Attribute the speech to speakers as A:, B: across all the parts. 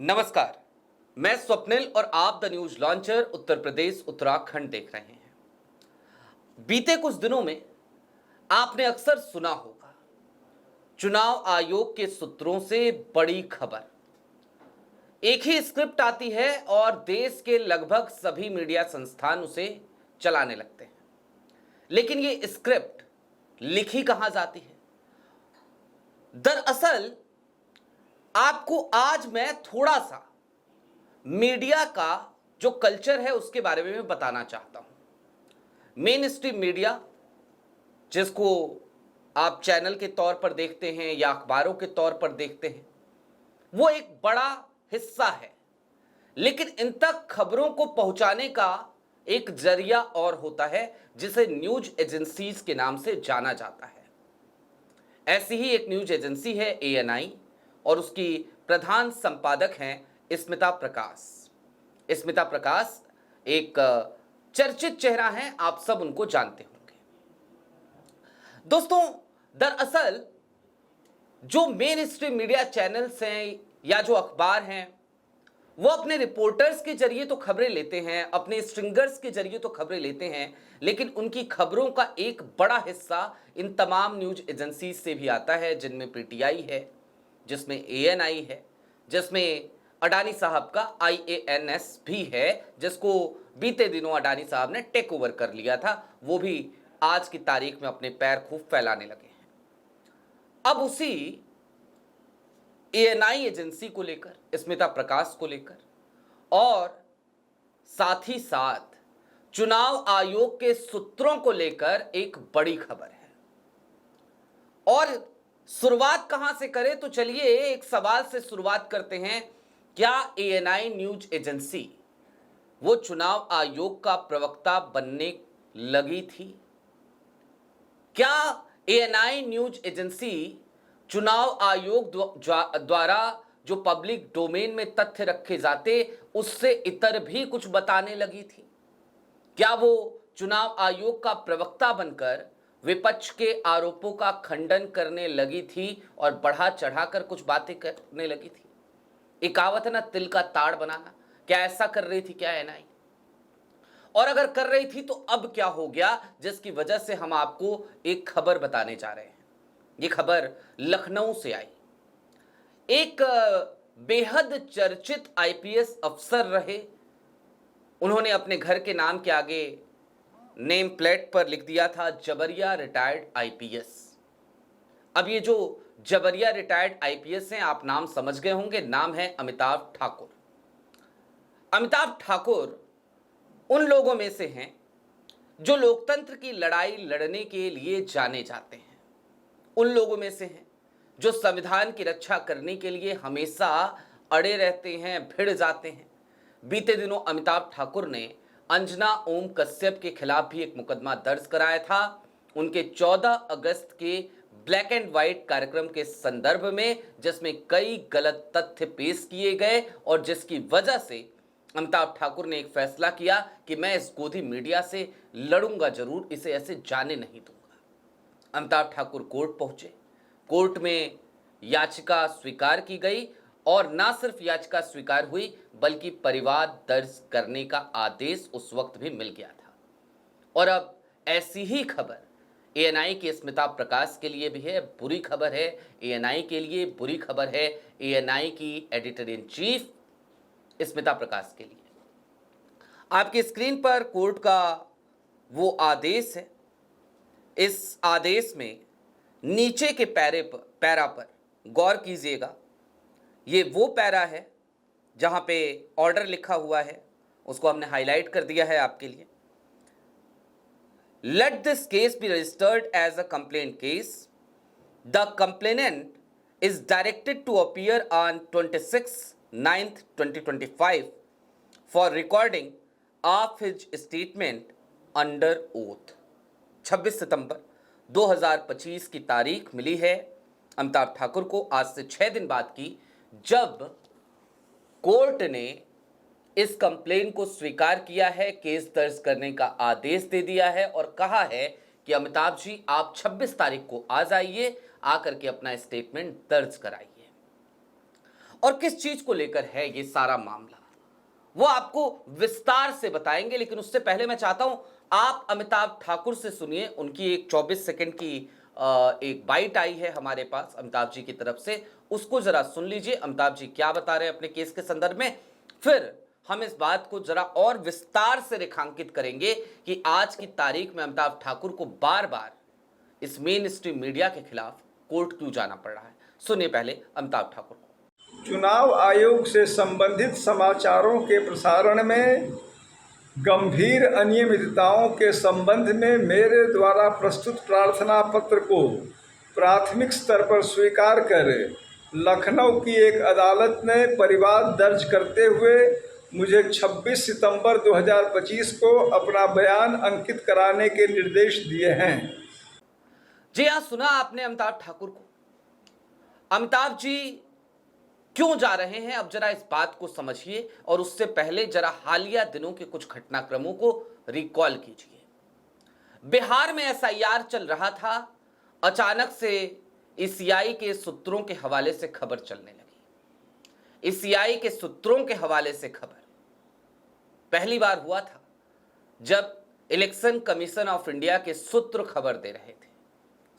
A: नमस्कार, मैं स्वप्निल और आप the news launcher Uttar Pradesh Uttarakhand देख रहे हैं। बीते कुछ दिनों में आपने अक्सर सुना होगा, चुनाव आयोग के सूत्रों से बड़ी खबर। एक ही स्क्रिप्ट आती है और देश के लगभग सभी मीडिया संस्थान उसे चलाने लगते हैं। लेकिन ये स्क्रिप्ट लिखी कहां जाती है? दरअसल आपको आज मैं थोड़ा सा मीडिया का जो कल्चर है उसके बारे में मैं बताना चाहता हूं। मेन स्ट्रीम मीडिया, जिसको आप चैनल के तौर पर देखते हैं या अखबारों के तौर पर देखते हैं, वो एक बड़ा हिस्सा है। लेकिन इन तक खबरों को पहुंचाने का एक जरिया और होता है, जिसे न्यूज एजेंसीज के नाम से जाना जाता है। ऐसी ही एक न्यूज एजेंसी है ANI और उसकी प्रधान संपादक हैं स्मिता प्रकाश। स्मिता प्रकाश एक चर्चित चेहरा है, आप सब उनको जानते होंगे। दोस्तों, दरअसल जो मेन स्ट्रीम मीडिया चैनल्स हैं या जो अखबार हैं, वो अपने रिपोर्टर्स के जरिए तो खबरें लेते हैं, अपने स्ट्रिंगर्स के जरिए तो खबरें लेते हैं, लेकिन उनकी खबरों का एक बड़ा हिस्सा इन तमाम न्यूज एजेंसीज से भी आता है, जिनमें PTI है, जिसमें ANI है, जिसमें अडानी साहब का IANS भी है, जिसको बीते दिनों अडानी साहब ने टेक ओवर कर लिया था। वो भी आज की तारीख में अपने पैर खूब फैलाने लगे हैं। अब उसी ANI एजेंसी को लेकर, स्मिता प्रकाश को लेकर और साथ ही साथ चुनाव आयोग के सूत्रों को लेकर एक बड़ी खबर है। और शुरुआत कहां से करें, तो चलिए एक सवाल से शुरुआत करते हैं। क्या ANI न्यूज एजेंसी वो चुनाव आयोग का प्रवक्ता बनने लगी थी? क्या ANI न्यूज एजेंसी चुनाव आयोग द्वारा जो पब्लिक डोमेन में तथ्य रखे जाते उससे इतर भी कुछ बताने लगी थी? क्या वो चुनाव आयोग का प्रवक्ता बनकर विपक्ष के आरोपों का खंडन करने लगी थी और बढ़ा चढ़ाकर कुछ बातें करने लगी थी? एक कहावत है ना, तिल का ताड़ बनाना। क्या ऐसा कर रही थी क्या ANI? और अगर कर रही थी तो अब क्या हो गया, जिसकी वजह से हम आपको एक खबर बताने जा रहे हैं। ये खबर लखनऊ से आई। एक बेहद चर्चित IPS अफसर रहे। उन्होंने अपने घर के नाम के आगे नेम प्लेट पर लिख दिया था जबरिया रिटायर्ड IPS। अब ये जो जबरिया रिटायर्ड IPS हैं, आप नाम समझ गए होंगे। नाम है अमिताभ ठाकुर। अमिताभ ठाकुर उन लोगों में से हैं जो लोकतंत्र की लड़ाई लड़ने के लिए जाने जाते हैं। उन लोगों में से हैं जो संविधान की रक्षा करने के लिए हमेशा अड़े रहते हैं, भिड़ जाते हैं। बीते दिनों अमिताभ ठाकुर ने अंजना ओम कश्यप के खिलाफ भी एक मुकदमा दर्ज कराया था, उनके 14 अगस्त के ब्लैक एंड व्हाइट कार्यक्रम के संदर्भ में, जिसमें कई गलत तथ्य पेश किए गए और जिसकी वजह से अमिताभ ठाकुर ने एक फैसला किया कि मैं इस गोदी मीडिया से लड़ूंगा जरूर, इसे ऐसे जाने नहीं दूंगा। अमिताभ ठाकुर कोर्ट पहुंचे। कोर्ट में याचिका स्वीकार की गई और ना सिर्फ याचिका स्वीकार हुई, बल्कि परिवाद दर्ज करने का आदेश उस वक्त भी मिल गया था। और अब ऐसी ही खबर ANI की स्मिता प्रकाश के लिए भी है। बुरी खबर है ANI के लिए, बुरी खबर है ANI की एडिटर इन चीफ स्मिता प्रकाश के लिए। आपकी स्क्रीन पर कोर्ट का वो आदेश है। इस आदेश में नीचे के पैरा पर गौर कीजिएगा। ये वो पैरा है जहां पे ऑर्डर लिखा हुआ है, उसको हमने हाईलाइट कर दिया है आपके लिए। Let this case be registered as a complaint case. The complainant is directed to appear on 26/9/2025 for recording of his statement under oath. 26 सितंबर 2025 की तारीख मिली है अमिताभ ठाकुर को, आज से 6 दिन बाद की, जब कोर्ट ने इस कंप्लेन को स्वीकार किया है, केस दर्ज करने का आदेश दे दिया है और कहा है कि अमिताभ जी आप 26 तारीख को आ जाइए, आकर के अपना स्टेटमेंट दर्ज कराइए। और किस चीज को लेकर है ये सारा मामला, वो आपको विस्तार से बताएंगे। लेकिन उससे पहले मैं चाहता हूं आप अमिताभ ठाकुर से सुनिए। उनकी एक 24 सेकंड की एक बाइट आई है हमारे पास अमिताभ जी की तरफ से, उसको जरा सुन लीजिए अमिताभ जी क्या बता रहे हैं अपने केस के संदर्भ में। फिर हम इस बात को जरा और विस्तार से रेखांकित करेंगे कि आज की तारीख में अमिताभ ठाकुर को बार बार इस मेन स्ट्रीम मीडिया के खिलाफ कोर्ट क्यों जाना पड़ रहा है। सुनिए पहले अमिताभ ठाकुर को।
B: चुनाव आयोग से संबंधित समाचारों के प्रसारण में गंभीर अनियमितताओं के संबंध में मेरे द्वारा प्रस्तुत प्रार्थना पत्र को प्राथमिक स्तर पर स्वीकार कर लखनऊ की एक अदालत ने परिवाद दर्ज करते हुए मुझे 26 सितंबर 2025 को अपना बयान अंकित कराने के निर्देश दिए हैं।
A: जी हाँ, सुना आपने अमिताभ ठाकुर को। अमिताभ जी क्यों जा रहे हैं, अब जरा इस बात को समझिए और उससे पहले जरा हालिया दिनों के कुछ घटनाक्रमों को रिकॉल कीजिए। बिहार में एसआईआर चल रहा था, अचानक से ईसीआई के सूत्रों के हवाले से खबर चलने लगी। ईसीआई के सूत्रों के हवाले से खबर पहली बार हुआ था जब इलेक्शन कमीशन ऑफ इंडिया के सूत्र खबर दे रहे थे,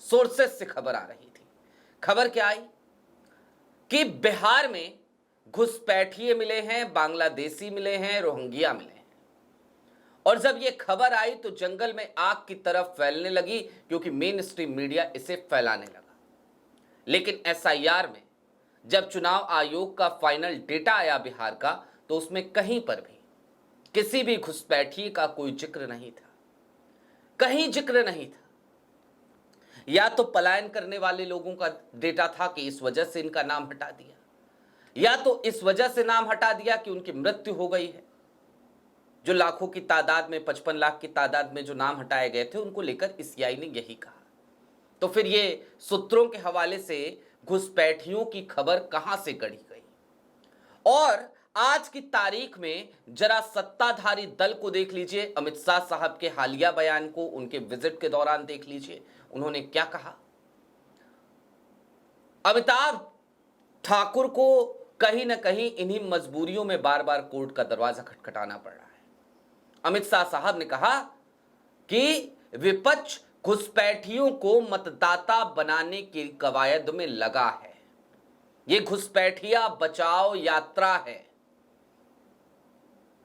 A: सोर्सेस से खबर आ रही थी। खबर क्या आई कि बिहार में घुसपैठिए मिले हैं, बांग्लादेशी मिले हैं, रोहिंग्या मिले हैं। और जब यह खबर आई तो जंगल में आग की तरफ फैलने लगी, क्योंकि मेन स्ट्रीम मीडिया इसे फैलाने लगा। लेकिन एसआईआर में जब चुनाव आयोग का फाइनल डेटा आया बिहार का, तो उसमें कहीं पर भी किसी भी घुसपैठिए का कोई जिक्र नहीं था, कहीं जिक्र नहीं था। या तो पलायन करने वाले लोगों का डेटा था कि इस वजह से इनका नाम हटा दिया, या तो इस वजह से नाम हटा दिया कि उनकी मृत्यु हो गई है। जो लाखों की तादाद में, 55 लाख की तादाद में जो नाम हटाए गए थे, उनको लेकर ईसीआई ने यही कहा। तो फिर ये सूत्रों के हवाले से घुसपैठियों की खबर कहां से गढ़ी गई। और आज की तारीख में जरा सत्ताधारी दल को देख लीजिए, अमित शाह साहब के हालिया बयान को उनके विजिट के दौरान देख लीजिए, उन्होंने क्या कहा। अमिताभ ठाकुर को कहीं ना कहीं इन्हीं मजबूरियों में बार बार कोर्ट का दरवाजा खटखटाना पड़ रहा है। अमित शाह साहब ने कहा कि विपक्ष घुसपैठियों को मतदाता बनाने की कवायद में लगा है, यह घुसपैठिया बचाओ यात्रा है।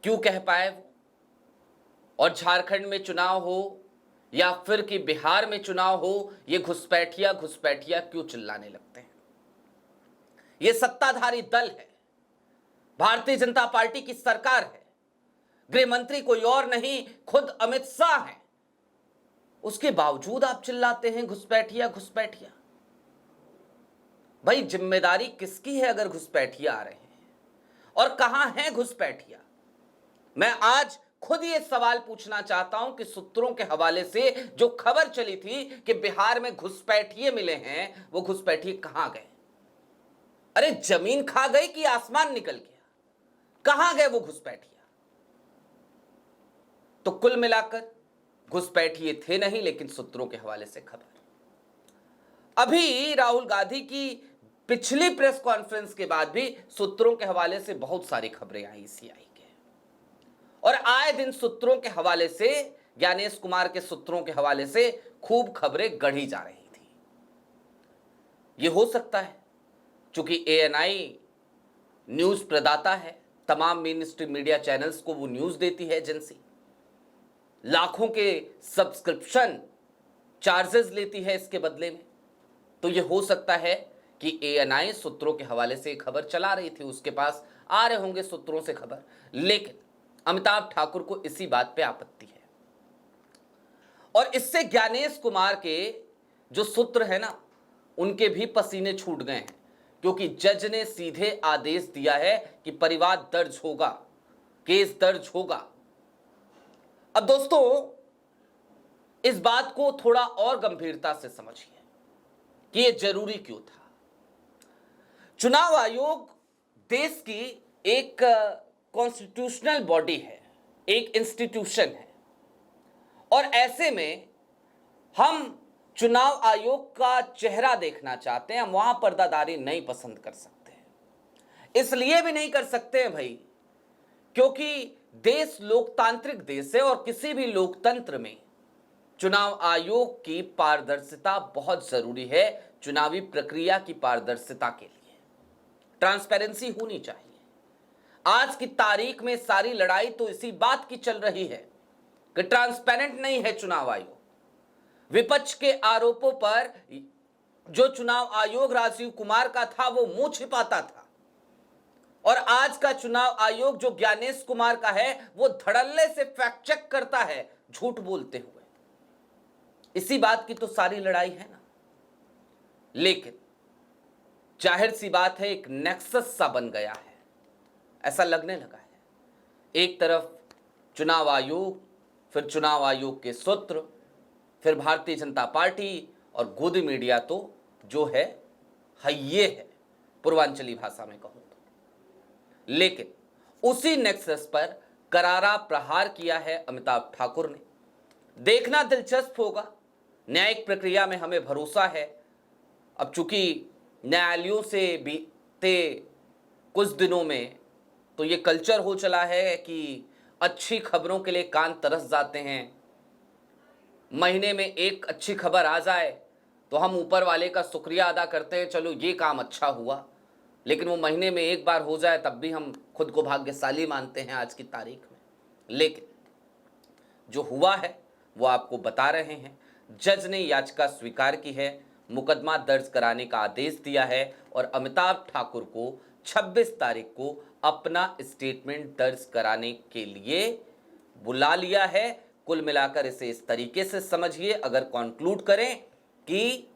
A: क्यों कह पाए वो? और झारखंड में चुनाव हो या फिर कि बिहार में चुनाव हो, ये घुसपैठिया घुसपैठिया क्यों चिल्लाने लगते हैं? ये सत्ताधारी दल है, भारतीय जनता पार्टी की सरकार है, गृह मंत्री कोई और नहीं, खुद अमित शाह हैं। उसके बावजूद आप चिल्लाते हैं घुसपैठिया घुसपैठिया। भाई जिम्मेदारी किसकी है अगर घुसपैठिया आ रहे हैं? और कहां है घुसपैठिया? मैं आज खुद ये सवाल पूछना चाहता हूं कि सूत्रों के हवाले से जो खबर चली थी कि बिहार में घुसपैठिए मिले हैं, वो घुसपैठिए कहां गए? अरे जमीन खा गई कि आसमान निकल गया? कहां गए वो घुसपैठिया? तो कुल मिलाकर घुसपैठिए थे नहीं, लेकिन सूत्रों के हवाले से खबर। अभी राहुल गांधी की पिछली प्रेस कॉन्फ्रेंस के बाद भी सूत्रों के हवाले से बहुत सारी खबरें आई सीआई के, और आए दिन सूत्रों के हवाले से, ज्ञानेश कुमार के सूत्रों के हवाले से खूब खबरें गढ़ी जा रही थी। यह हो सकता है क्योंकि एएनआई न्यूज प्रदाता है, तमाम मेन स्ट्रीम मीडिया चैनल्स को वो न्यूज देती है एजेंसी, लाखों के सब्सक्रिप्शन चार्जेस लेती है इसके बदले में। तो यह हो सकता है कि एएनआई सूत्रों के हवाले से खबर चला रही थी, उसके पास आ रहे होंगे सूत्रों से खबर। लेकिन अमिताभ ठाकुर को इसी बात पे आपत्ति है, और इससे ज्ञानेश कुमार के जो सूत्र है ना, उनके भी पसीने छूट गए हैं, क्योंकि जज ने सीधे आदेश दिया है कि परिवाद दर्ज होगा, केस दर्ज होगा। अब दोस्तों इस बात को थोड़ा और गंभीरता से समझिए कि यह जरूरी क्यों था। चुनाव आयोग देश की एक कॉन्स्टिट्यूशनल बॉडी है, एक इंस्टीट्यूशन है, और ऐसे में हम चुनाव आयोग का चेहरा देखना चाहते हैं, हम वहां पर्दादारी नहीं पसंद कर सकते। इसलिए भी नहीं कर सकते हैं भाई क्योंकि देश लोकतांत्रिक देश है और किसी भी लोकतंत्र में चुनाव आयोग की पारदर्शिता बहुत जरूरी है। चुनावी प्रक्रिया की पारदर्शिता के लिए ट्रांसपेरेंसी होनी चाहिए। आज की तारीख में सारी लड़ाई तो इसी बात की चल रही है कि ट्रांसपेरेंट नहीं है चुनाव आयोग। विपक्ष के आरोपों पर जो चुनाव आयोग राजीव कुमार का था वो मुंह छिपाता था और आज का चुनाव आयोग जो ज्ञानेश कुमार का है वो धड़ल्ले से फैक्ट चेक करता है झूठ बोलते हुए। इसी बात की तो सारी लड़ाई है ना। लेकिन जाहिर सी बात है एक नेक्सस सा बन गया है, ऐसा लगने लगा है। एक तरफ चुनाव आयोग, फिर चुनाव आयोग के सूत्र, फिर भारतीय जनता पार्टी और गोदी मीडिया तो जो है हइये है पूर्वांचली भाषा में कहूं तो। लेकिन उसी नेक्सस पर करारा प्रहार किया है अमिताभ ठाकुर ने। देखना दिलचस्प होगा। न्यायिक प्रक्रिया में हमें भरोसा है। अब चूंकि न्यायालयों से बीते कुछ दिनों में तो ये कल्चर हो चला है कि अच्छी खबरों के लिए कान तरस जाते हैं। महीने में एक अच्छी खबर आ जाए तो हम ऊपर वाले का शुक्रिया अदा करते हैं, चलो ये काम अच्छा हुआ। लेकिन वो महीने में एक बार हो जाए तब भी हम खुद को भाग्यशाली मानते हैं आज की तारीख में। लेकिन जो हुआ है वो आपको बता रहे हैं। जज ने याचिका स्वीकार की है, मुकदमा दर्ज कराने का आदेश दिया है और अमिताभ ठाकुर को 26 तारीख को अपना स्टेटमेंट दर्ज कराने के लिए बुला लिया है। कुल मिलाकर इसे इस तरीके से समझिए, अगर कॉन्क्लूड करें कि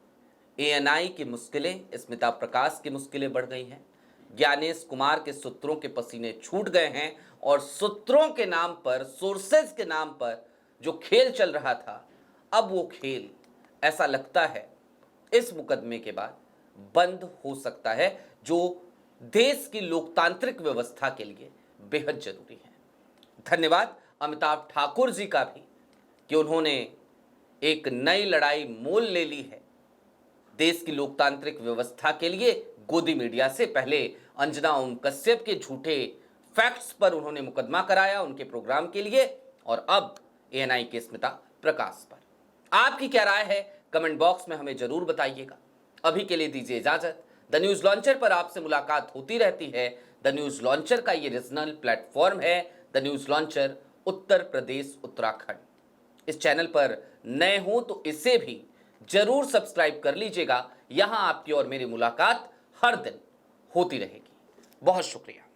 A: एएनआई की मुश्किलें, स्मिता प्रकाश की मुश्किलें बढ़ गई हैं, ज्ञानेश कुमार के सूत्रों के पसीने छूट गए हैं और सूत्रों के नाम पर, सोर्सेज के नाम पर जो खेल चल रहा था, अब वो खेल ऐसा लगता है इस मुकदमे के बाद बंद हो सकता है, जो देश की लोकतांत्रिक व्यवस्था के लिए बेहद जरूरी है। धन्यवाद अमिताभ ठाकुर जी का भी कि उन्होंने एक नई लड़ाई मोल ले ली है देश की लोकतांत्रिक व्यवस्था के लिए। गोदी मीडिया से पहले अंजना ओम कश्यप के झूठे फैक्ट्स पर उन्होंने मुकदमा कराया उनके प्रोग्राम के लिए, और अब एएनआई के स्मिता प्रकाश पर। आपकी क्या राय है कमेंट बॉक्स में हमें जरूर बताइएगा। अभी के लिए दीजिए इजाजत। द न्यूज लॉन्चर पर आपसे मुलाकात होती रहती है। द न्यूज लॉन्चर का ये रीजनल प्लेटफॉर्म है, the news launcher Uttar Pradesh Uttarakhand. इस चैनल पर नए हो तो इसे भी जरूर सब्सक्राइब कर लीजिएगा। यहां आपकी और मेरी मुलाकात हर दिन होती रहेगी। बहुत शुक्रिया।